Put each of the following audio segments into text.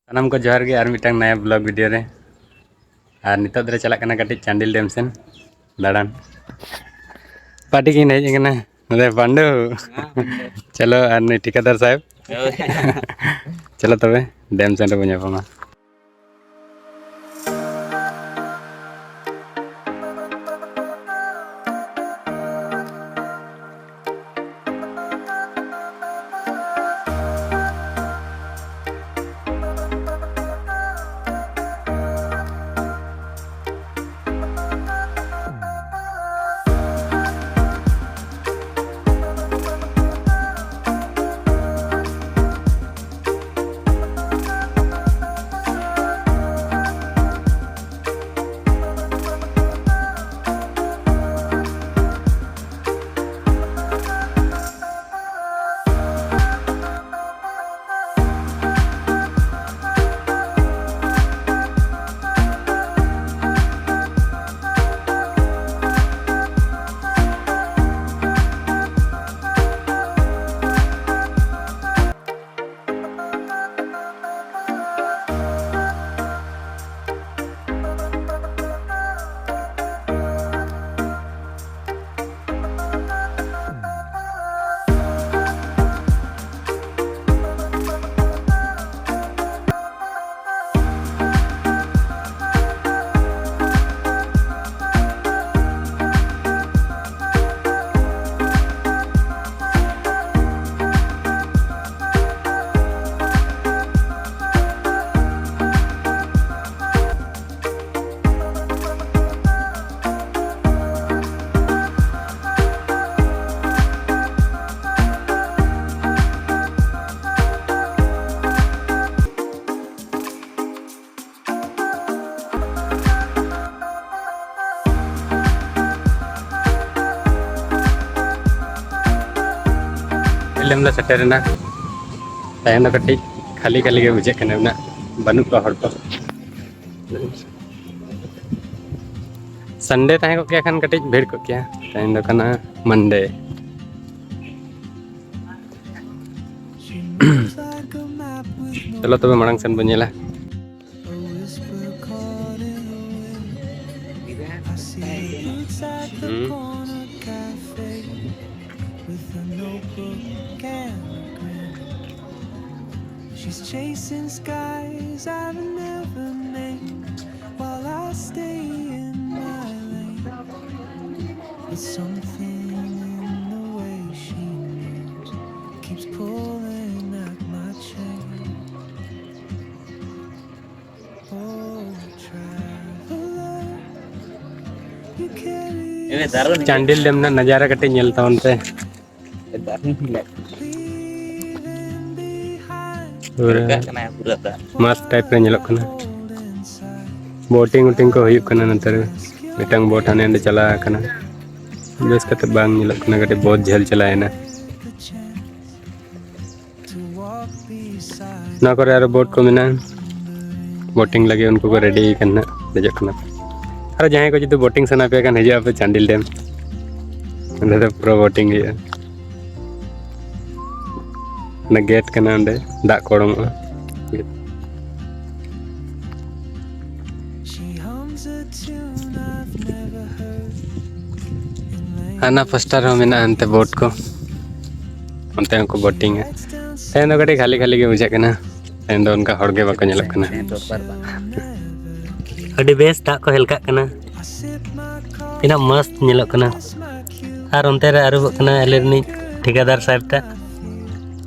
सानाम को जोहार गे और मिटंग नया ब्लॉग वीडियो रे और नितो दरे चला कना कटी चांडिल डैम सेन दाड़ान पार्टी की नहीं कना नदे पांडु चलो और नहीं ठिकादार साहब चलो तबे डैम सेन रे बन्यापमा लेमला सेटेरना तायन दो कटी खाली खाली के बुझे कने ना बनु को हर को संडे ताहे को क्या खान कटी भीड़ को क्या तायन दो कना मंडे चलो तबे मणंग सन बनेला She's chasing skies I've never named while I stay in my lane. But something in the way she moves keeps pulling at my chain. Oh, traveler, you carry Chandil dam ना नजारा कटे नेलता उनते मस्त टाइप रे नेलक कना बोटिंग उटिंग को हुयुक कना नंतर मिटंग बोट हाने अंदे चला कना बेस कते बांग नेलक कना कटे बहुत झेल चलायना ना करे यार बोट को मिना बोटिंग लगे उनको को रेडी करना देजक कना अरे जहां को जुदि बोटिंग सना पे कन हिजा पे चांडिल डैम अंदे तो प्रो बोटिंग है ना गेट कना अंदे दा कोड़म आना फस्टर हो मिना अंते बोट को अंते को बोटिंग है तेन दो कटी खाली खाली के बुझे कना तेन दो उनका हड़गे बाको नेलक कना अडी बेस दा को हेलका कना तिना मस्त नेलक कना आर अंते रे आरु कना एलेरनी ठेकेदार साहब ता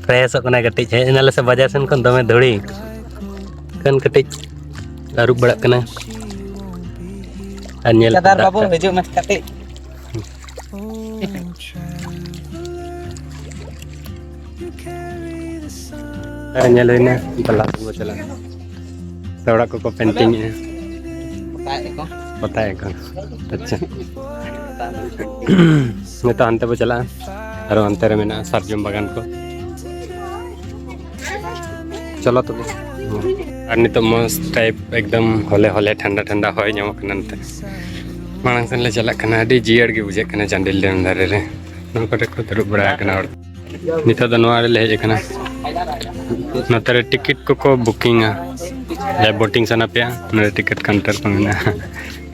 फ्रेश कना कटी है इनाले से बाजार सेन कोन दमे धुड़ी कन कटी आरु बड़ा कना आ नेल ठेकेदार बाबू हिजु मत कटी नेलेना बला को चला सौड़ा को पेंटिंग है पता है कौन अच्छा मैं तो अंते पे चला और अंते रे मेना सार्जम बागान को चलो तो और नहीं तो मस्त टाइप एकदम हले हले ठंडा ठंडा होय ᱧᱟᱢᱚᱜ ᱠᱟᱱᱟ ᱱᱚᱛᱮ मांग सन ले चला कना ᱟᱹᱰᱤ ᱡᱤᱭᱟᱹᱲ ᱜᱮ ᱵᱩᱡᱷᱟᱹᱜ ᱠᱟᱱᱟ ᱪᱟᱱᱰᱤᱞ ᱰᱮᱢ ᱫᱷᱟᱨᱮ ᱨᱮ ᱱᱚᱣᱟ ᱠᱚᱨᱮ ᱠᱚ ᱫᱩᱲᱩᱵ ᱵᱟᱲᱟ ᱟᱠᱟᱱᱟ ᱦᱚᱲ ᱱᱤᱛᱚᱜ ᱫᱚ ᱱᱚᱣᱟ ᱨᱮᱞᱮ ᱦᱮᱡ ᱟᱠᱟᱱᱟ नोतरे टिकट को बुकिंग या बोटिंग सना पे नोरे टिकट काउंटर को मेना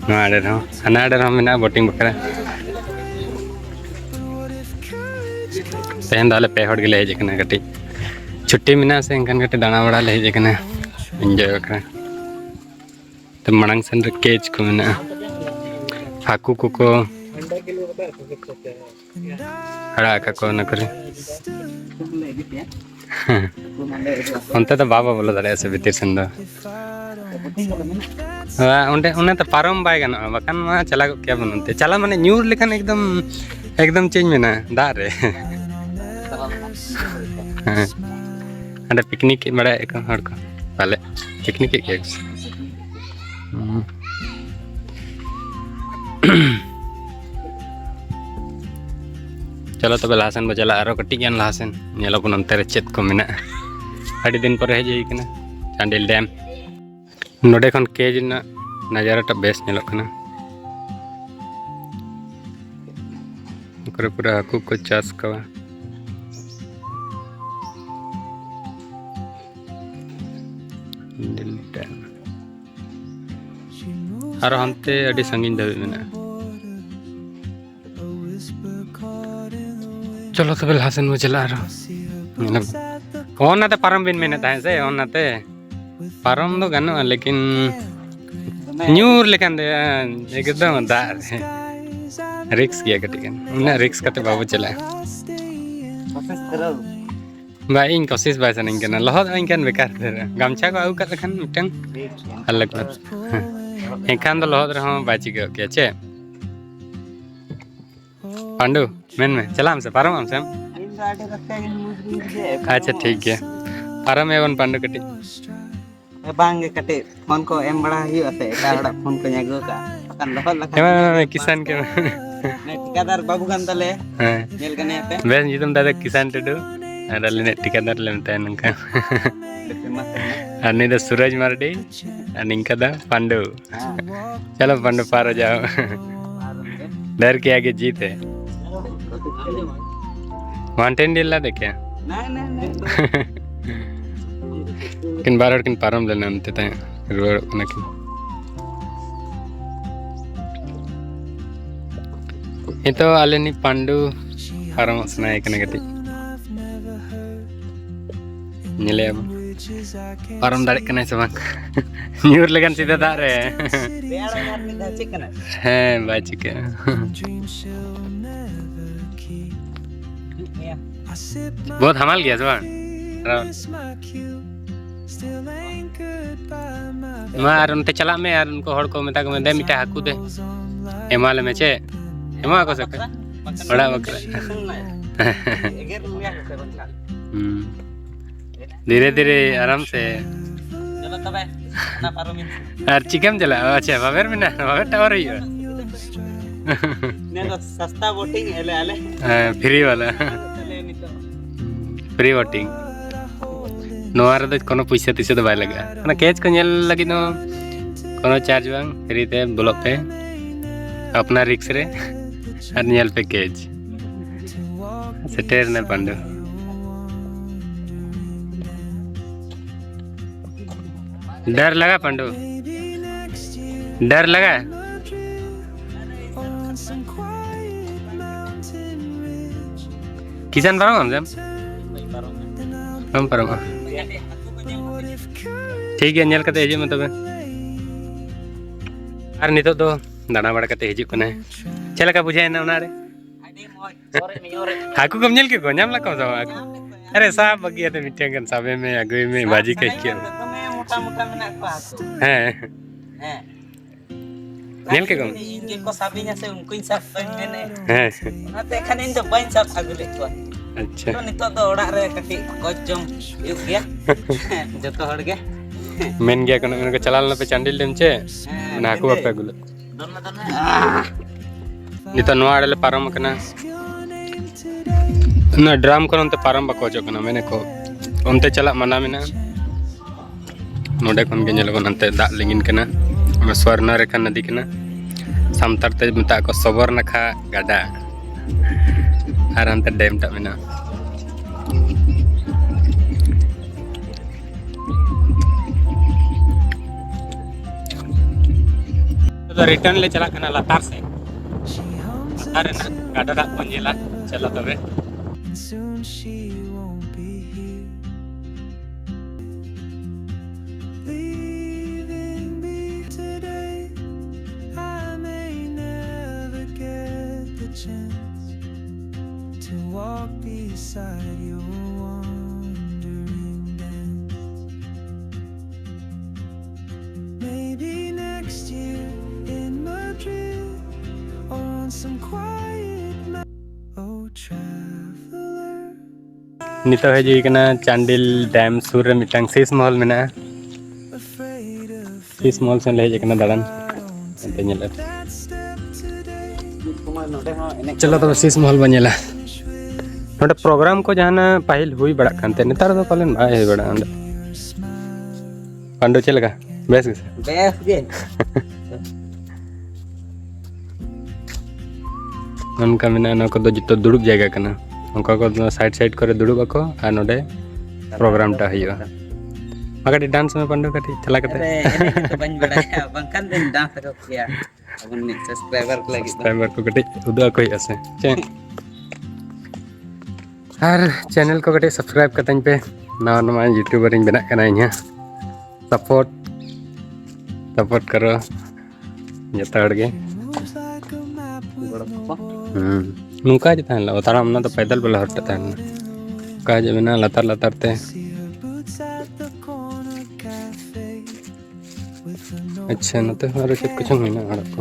नो आडे रहो हना आडे रहो मेना बोटिंग बकरा तेहन दाले पे हड़ गेले हेज कना कटी छुट्टी मेना से इनकन कटी दाना बड़ा ले हेज कना एंजॉय बकरा तो मणंग सन रे केज को मेना हाकू को हड़ा का न करे उनते तो बाबा बोलो दाड़े से भीतर सन दो उनते उन्हें तो पारम बाय गाना बकान मा चला क्या बनते चला माने न्यूर लेखन एकदम चेंज में ना दारे अंडे पिकनिक बड़ा एक हड़ को पाले पिकनिक के चलो तब लहासन बचला आरो कटी गन लहासन नेलो को नंतर चेत को मेना अड़ी दिन पर हेज कना चांडिल डैम नोडे खन केज ना नजारा टा बेस नेलो कना करे पूरा हाकू को चास कवा दिल डैम आरो हमते अड़ी संगीन दबे मेना चलो तब लहासन में चला रहा ओनाते पारम बिन मेने ताहे से ओनाते पारम दो गानो लेकिन न्यूर लेकिन एकदम दार रिक्स किया कटिकन उन्हें रिक्स करते बाबू चला भाई इन कोशिश बाय सन इनकन लहद इनकन बेकार गमछा को आउ कर लखन मिटन अलग बात एखान दो लहद रहो बाची के चे पांडु मेन में चला हमसे पारम हमसे अच्छा ठीक है पारम एवन पांडु कटी बांगे कटे फोन को एम बड़ा ही होते एटा फोन को न्यागो का kan lehot lah emang kisan ke nek tikadar babu kan tale nyel kan ete ben jitum dada kisan tudu ada nek tikadar lem tan ka ani da suraj mardi ani kada Pandu चलो पंडु पार जाओ डर के आगे जीत है mountain डिल्ला देखे किन बार किन पारम लेना अंते ता road नकिन itu ale ni Pandu param sna ekane gati nyele param dare kana se bang nyur legan sida dare he bachi ke बहुत हमाल गया जवान मार उनते चला में यार उनको हड़ को मेता को दे मिटा हाकू दे एमाले में चे एमा को सके बड़ा बकरा धीरे धीरे आराम से चलो तबे ना पारोमिन यार चिकन चला अच्छा बाबर में ना बाबर टावर ही है ने तो सस्ता बोटिंग एले आले फ्री वाला फ्री बोटिंग नोआर दो कोनो पैसा तिसे तो बाय लगा ना कैच को नेल लगी नो कोनो चार्ज बांग फ्री ते ब्लॉक पे अपना रिक्स रे और नेल पे कैच सेटर ने पंडु डर लगा पंडु डर लगा किसान पारो हम पारो ठीक है नेल कते हिजु मतलब और नितो तो दाना बड़ा कते हिजु कने चला का बुझाय ना उनारे हाकू कम नेल के को नाम लका सब अरे साहब बगिया ते मिटे गन साबे में अगुई में बाजी के मोटा मोटा मेना को हाकू हैं हैं नेल के कम इनके को साबिnya से उनको इंसाफ बन मेने हैं नाते खाने इन तो बन साफ आगुले को अच्छा तो नितो तो ओड़ा रे कटी कोच जम यु गया जतो हड़ गे मेन गया कने मेरे को चलाल ना पे चांडिल डेम चे ना हाकू पे गुले नितो नोआडले पारम कना ना ड्राम को नते पारम बको जो कना मैंने को उनते चला मना मेना नोडे खन के नेल को नते दा लिंगिन कना स्वर्ण रेखा नदी कना सामतार ते मता को सबर नखा गाडा आर अंते डैम टा मेना तो रिटर्न ले चला कना लातार से She hums लातार ना गाडा दा पंजेला चला तबे and soon she won't be here. Leaving me today, I may never get the chance to walk beside your wandering dance. Maybe next year in Madrid or on some quiet night. Oh, traveler. नितो है जी कना Chandil dam सूर रे मिटांग सीस महल मेना Afraid of सीस महल से ले कना दाड़ान ते नेला that step today. चलो तो सीस महल बनेला नोटे प्रोग्राम को जहाना पाहिल हुई बड़ा कांते नेतार दो पालन भाई हुई बड़ा अंड पांडो चलेगा बेस बेस गे उनका मेना ना को दो जितो दुड़ुब जाएगा कना उनका को साइड साइड करे दुड़ुब ako आ नोडे प्रोग्राम टा हुआ मगाटी डांस में पांडो काटी चला करते अरे एने तो बन बड़ा है बंकन दिन डांस को किया अब ने सब्सक्राइबर को लगी सब्सक्राइबर को काटी उदा कोई असे हर चैनल को काटी सब्सक्राइब करतन पे नवा नवा यूट्यूबर इन बना कना इन्हा सपोर्ट करो जता हड़गे Moves like a map with no border. नुका जता ला ताराम ना तो पैदल बला हटता है का जब ना लतार लतार ते See her boots at the corner cafe with a note. अच्छा ना तो हमारे से कुछ नहीं ना हड़प को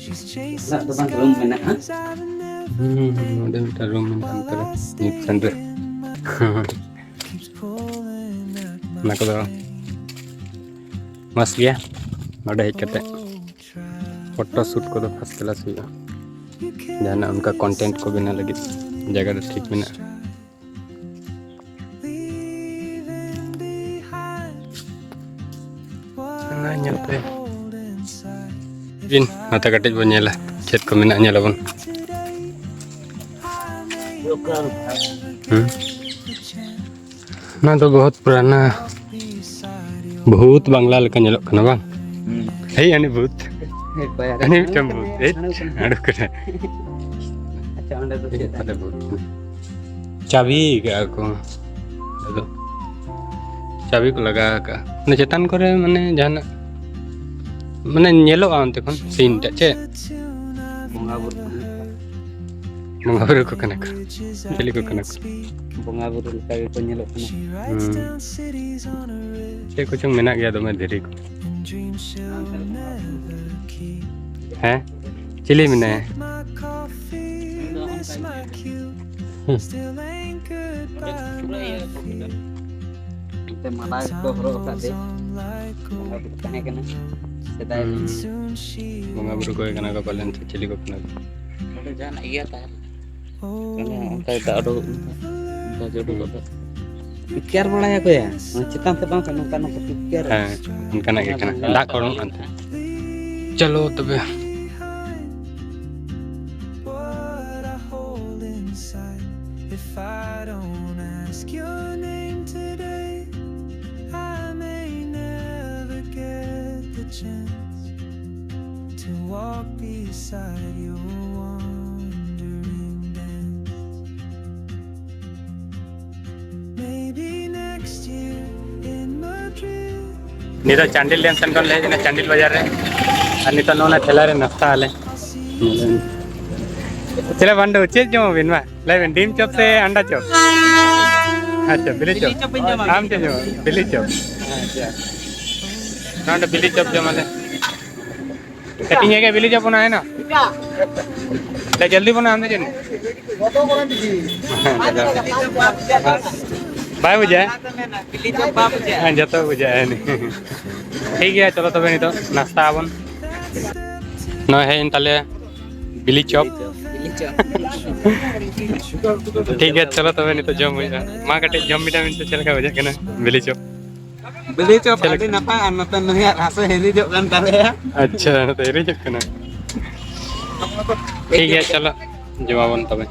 She's chasing ना तो बन रूम में ना हां skies I've never नोडे मिटा रूम में अंतर नीट चंद्र keeps pulling at my ना को मस्त गया नोडे हिट करते travel. फोटो शूट को तो फर्स्ट क्लास हुआ You can't जाना उनका कंटेंट को बिना लगी जगह तो ठीक बिना leaving behind what ना I nyampe hold inside. bin mata katit bon nyala chat ko mina nyala bon Today I may local the chance ना तो बहुत पुराना beside you. भूत बांग्ला लेका nyalok kana bang hey ani भूत ani mitam भूत eh aduh kena अच्छा अंडे तो ada भूत चाबी के aku aduh चाबी को लगा का ने चेतन करे माने जाना माने nyelok ante kon scene ta che bunga buru mengabar ko kana ko jeli ko kana ko bunga buru lagi ko nyelok kana She writes down cities on a ridge che kuchung mena gaya dome dhiri ko and dreams she'll never keep. hai chili mena My coffee, miss my cue, still anchored by my feet. te mala ko horo ka de On like bunga gold. buru kane kana sedai Soon she mengabar ko kana ko palen chili ko kana ada jana iya ta oh, kana ta ado ta jodoh ko pikir bala ya ko ya चितान से bang kana kana pikir hai kana ke kana dak korong ante chalo tobe what I hold inside. If I don't ask your name today, I may never get the chance to walk beside your wandering dance. Maybe next year in Madrid. ni to chandil dance kon le na chandil bazar re ar ni to nona thela re nasta ale चले Bando check जो बिनवा ले team chop से अंडा chop अच्छा बिली chop आम चे जो बिली chop अच्छा बिली चॉप जो माले कटिंग है क्या बिली चॉप बना है ना ले जल्दी बना हमने जन बाय बुझाए pilih coba aja हाँ जतो बुझाए नहीं ठीक है चलो तबे नहीं तो नाश्ता आवन ना है इन तले बिली चॉप pilih coba ठीक है चलो तबे नहीं तो जम हो जाए माँ कटे जम विटामिन तो चल का हो जाए ना बिली chop beli coba ada napa anak lihat hasil ini juga kan tadi ya अच्छा तो ये चक्कर ना ठीक है चलो जवाबन तबे